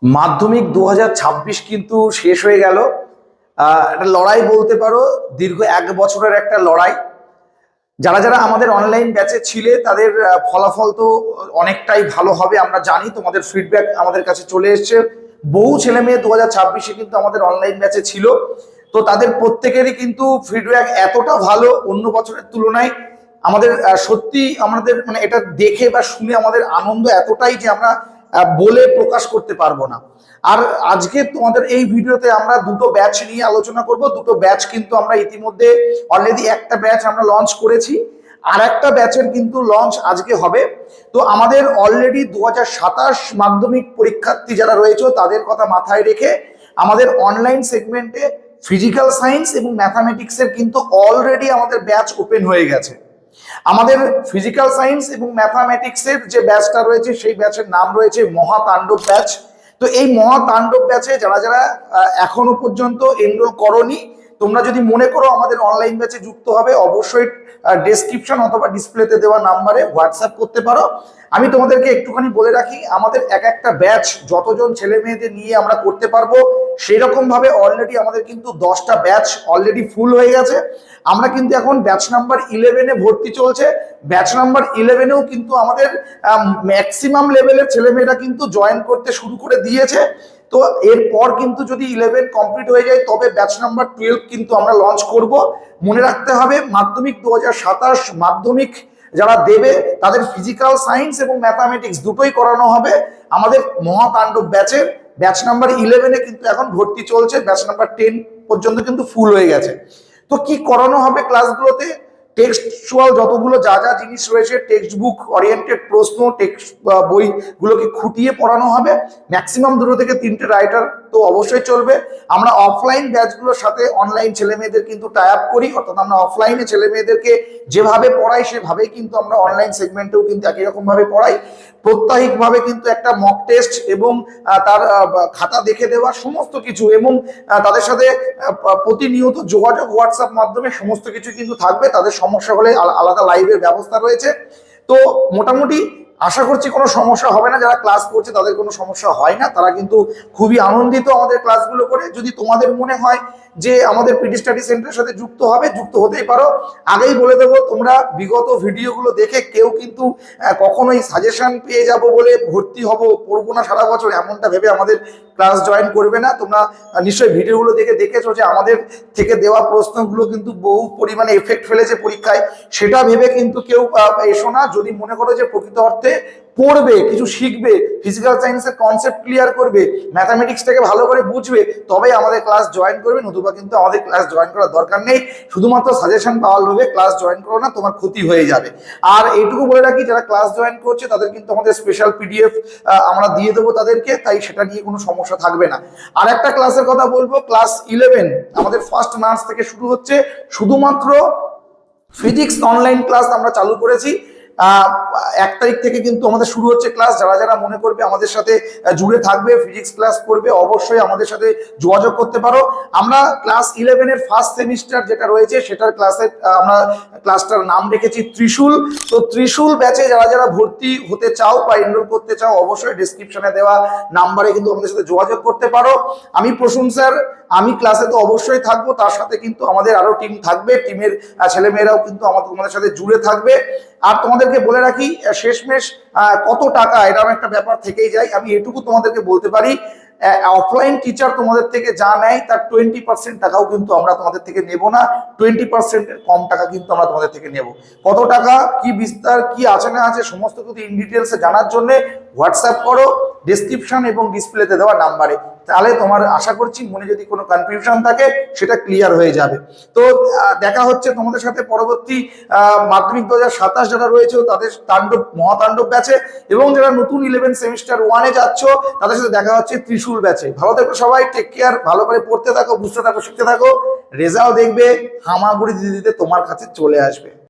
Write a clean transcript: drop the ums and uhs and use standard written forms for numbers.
মাধ্যমিক 2026 কিন্তু শেষ হয়ে গেল। একটা লড়াই বলতে পারো, দীর্ঘ 1 বছরের একটা লড়াই। যারা যারা আমাদের অনলাইন ব্যাচে ছিলে তাদের ফলাফল তো অনেকটাই ভালো হবে, আমরা জানি। তোমাদের ফিডব্যাক আমাদের কাছে চলে এসছে। বহু ছেলে মেয়ে 2026-এ কিন্তু আমাদের অনলাইন ব্যাচে ছিল, তো তাদের প্রত্যেকেরই কিন্তু ফিডব্যাক এতটা ভালো অন্য বছরের তুলনায়। আমাদের সত্যি আমাদের মানে এটা দেখে বা শুনে আমাদের আনন্দ এতটাই যে আমরা বলে প্রকাশ করতে পারবো না। আর আজকে তোমাদের এই ভিডিওতে আমরা দুটো ব্যাচ নিয়ে আলোচনা করব। দুটো ব্যাচ কিন্তু আমরা ইতিমধ্যে অলরেডি একটা ব্যাচ আমরা লঞ্চ করেছি, আর একটা ব্যাচের কিন্তু লঞ্চ আজকে হবে। তো আমাদের অলরেডি 2027 মাধ্যমিক পরীক্ষার্থী যারা রয়েছে তাদের কথা মাথায় রেখে আমাদের অনলাইন সেগমেন্টে ফিজিক্যাল সায়েন্স এবং ম্যাথামেটিক্সের কিন্তু অলরেডি আমাদের ব্যাচ ওপেন হয়ে গেছে। আমাদের ফিজিক্যাল সায়েন্স এবং ম্যাথামেটিক্সের যে ব্যাচটা রয়েছে সেই ব্যাচের নাম রয়েছে মহাতাণ্ডব ব্যাচ। তো এই মহাতাণ্ডব ব্যাচে যারা যারা এখনো পর্যন্ত এনরোল করনি, তোমরা যদি মনে করো আমাদের অনলাইন ব্যাচে যুক্ত হবে, অবশ্যই ডেসক্রিপশন অথবা ডিসপ্লেতে দেওয়া নাম্বারে হোয়াটসঅ্যাপ করতে পারো। আমি তোমাদেরকে একটুখানি বলে রাখি, আমাদের এক একটা ব্যাচ যতজন ছেলে মেয়েদের নিয়ে আমরা করতে পারবো সেরকম ভাবে অলরেডি আমাদের কিন্তু 10টা ব্যাচ অলরেডি ফুল হয়ে গেছে। আমরা কিন্তু এখন ব্যাচ নাম্বার 11-এ ভর্তি চলছে। ব্যাচ নাম্বার 11-এও কিন্তু আমাদের ম্যাক্সিমাম লেভেলের ছেলেমেয়েরা কিন্তু জয়েন করতে শুরু করে দিয়েছে। তো এরপর কিন্তু যদি 11 কমপ্লিট হয়ে যায় তবে ব্যাচ নাম্বার 12 কিন্তু আমরা লঞ্চ করব। মনে রাখতে হবে, মাধ্যমিক 2027 মাধ্যমিক যারা দেবে তাদের ফিজিক্যাল সায়েন্স এবং ম্যাথামেটিক্স দুটোই করানো হবে আমাদের মহাতাণ্ডব ব্যাচের। ব্যাচ নাম্বার 11-এ কিন্তু এখন ভর্তি চলছে, ব্যাচ নাম্বার 10 পর্যন্ত কিন্তু ফুল হয়ে গেছে। তো কি করানো হবে ক্লাসগুলোতে? টেক্সচুয়াল যতগুলো যা যা জিনিস রয়েছে, টেক্সট বুক ওরিয়েন্টেড প্রশ্ন, টেক্সট বইগুলোকে খুঁটিয়ে পড়ানো হবে। ম্যাক্সিমাম 2 থেকে 3টে রাইটার তো অবশ্যই চলবে। আমরা অফলাইন ব্যাচগুলোর সাথে অনলাইন ছেলে মেয়েদের কিন্তু টাই আপ করি, অর্থাৎ আমরা অফলাইনে ছেলে মেয়েদেরকে যেভাবে পড়াই সেভাবেই কিন্তু আমরা অনলাইন সেগমেন্টেও কিন্তু একই রকম ভাবে পড়াই। প্রত্যাহিকভাবে কিন্তু একটা মক টেস্ট এবং তার খাতা দেখে দেওয়া সমস্ত কিছু, এবং তাদের সাথে প্রতিনিয়ত যোগাযোগ হোয়াটসঅ্যাপ মাধ্যমে সমস্ত কিছু কিন্তু থাকবে। তাদের সমস্যা হলে আলাদা লাইভের ব্যবস্থা রয়েছে। তো মোটামুটি আশা করছি কোনো সমস্যা হবে না। যারা ক্লাস করছে তাদের কোনো সমস্যা হয় না, তারা কিন্তু খুবই আনন্দিত আমাদের ক্লাসগুলো করে। যদি তোমাদের মনে হয় যে আমাদের পিডি স্টাডি সেন্টারের সাথে যুক্ত হবে, যুক্ত হতেই পারো। আগেই বলে দেবো, তোমরা বিগত ভিডিওগুলো দেখে কেউ কিন্তু কখনোই সাজেশন পেয়ে যাব বলে ভর্তি হব, পড়বো না সারা বছর এমনটা ভেবে আমাদের ক্লাস জয়েন করবে না। তোমরা নিশ্চয়ই ভিডিওগুলো দেখেছো যে আমাদের থেকে দেওয়া প্রশ্নগুলো কিন্তু বহু পরিমাণে এফেক্ট ফেলেছে পরীক্ষায়। সেটা ভেবে কিন্তু কেউ এসো না। যদি মনে করো যে প্রকৃত অর্থে পড়বে, কিছু শিখবে, ফিজিক্যাল সায়েন্সের কনসেপ্ট ক্লিয়ার করবে, ম্যাথামেটিক্সটাকে ভালো করে বুঝবে, তবে আমাদের ক্লাস জয়েন করবে। নতুবা কিন্তু আমাদের ক্লাস জয়েন করার দরকার নেই। শুধুমাত্র সাজেশন পাওয়ার লোভে ক্লাস জয়েন করো না, তোমার ক্ষতি হয়ে যাবে। আর এইটুকু বলে রাখি, যারা ক্লাস জয়েন করছে তাদের কিন্তু আমাদের স্পেশাল পিডিএফ আমরা দিয়ে দেবো তাদেরকে, তাই সেটা নিয়ে কোনো সমস্যা থাকবে না। আর একটা ক্লাসের কথা বলবো, ক্লাস 11 আমাদের 1 মার্চ থেকে শুরু হচ্ছে। শুধুমাত্র ফিজিক্স অনলাইন ক্লাস আমরা চালু করেছি। 1 তারিখ থেকে কিন্তু আমাদের শুরু হচ্ছে ক্লাস। যারা যারা মনে করবে আমাদের সাথে জুড়ে থাকবে, ফিজিক্স ক্লাস করবে, অবশ্যই আমাদের সাথে যোগাযোগ করতে পারো। আমরা ক্লাস 11-এর ফার্স্ট সেমিস্টার যেটা রয়েছে সেটার ক্লাসে আমরা ক্লাসটার নাম রেখেছি ত্রিশূল। তো ত্রিশূল ব্যাচে যারা যারা ভর্তি হতে চাও বা এনরোল করতে চাও, অবশ্যই ডেসক্রিপশনে দেওয়া নাম্বারে কিন্তু আমাদের সাথে যোগাযোগ করতে পারো। আমি প্রসূন স্যার, আমি ক্লাসে তো অবশ্যই থাকবো, তার সাথে কিন্তু আমাদের আরো টিম থাকবে। টিমের ছেলেমেয়েরাও কিন্তু তোমাদের সাথে জুড়ে থাকবে। আর তোমাদেরকে বলে রাখি, শেষমেশ কত টাকা এরকম একটা ব্যাপার থেকেই যায়। আমি এটুকু তোমাদেরকে বলতে পারি, অফলাইন টিচার তোমাদের থেকে যা নেয় তার 20% টাকাও কিন্তু আমরা তোমাদের থেকে নেব না। 20% কম টাকা কিন্তু আমরা তোমাদের থেকে নেব। কত টাকা, কি বিস্তার, কি আছে না আছে সমস্ত কিছু ইন ডিটেলসে জানার জন্য হোয়াটসঅ্যাপ করো ডেসক্রিপশন এবং ডিসপ্লেতে দেওয়া নাম্বারে। তাহলে তোমার আশা করছি মনে যদি কোনো কনফিউশন থাকে সেটা ক্লিয়ার হয়ে যাবে। তো দেখা হচ্ছে তোমাদের সাথে পরবর্তী মাধ্যমিক 2027 যারা রয়েছে তাদের মহাতাণ্ডব ব্যাচে, এবং যারা নতুন 11 সেমিস্টার 1-এ যাচ্ছ তাদের সাথে দেখা হচ্ছে ত্রিশূল ব্যাচে। ভালো থেকো সবাই, টেক কেয়ার, ভালো করে পড়তে থাকো, বুঝতে থাকো, শিখতে থাকো। রেজাল্ট দেখবে হামাগুড়ি দিতে দিতে তোমার কাছে চলে আসবে।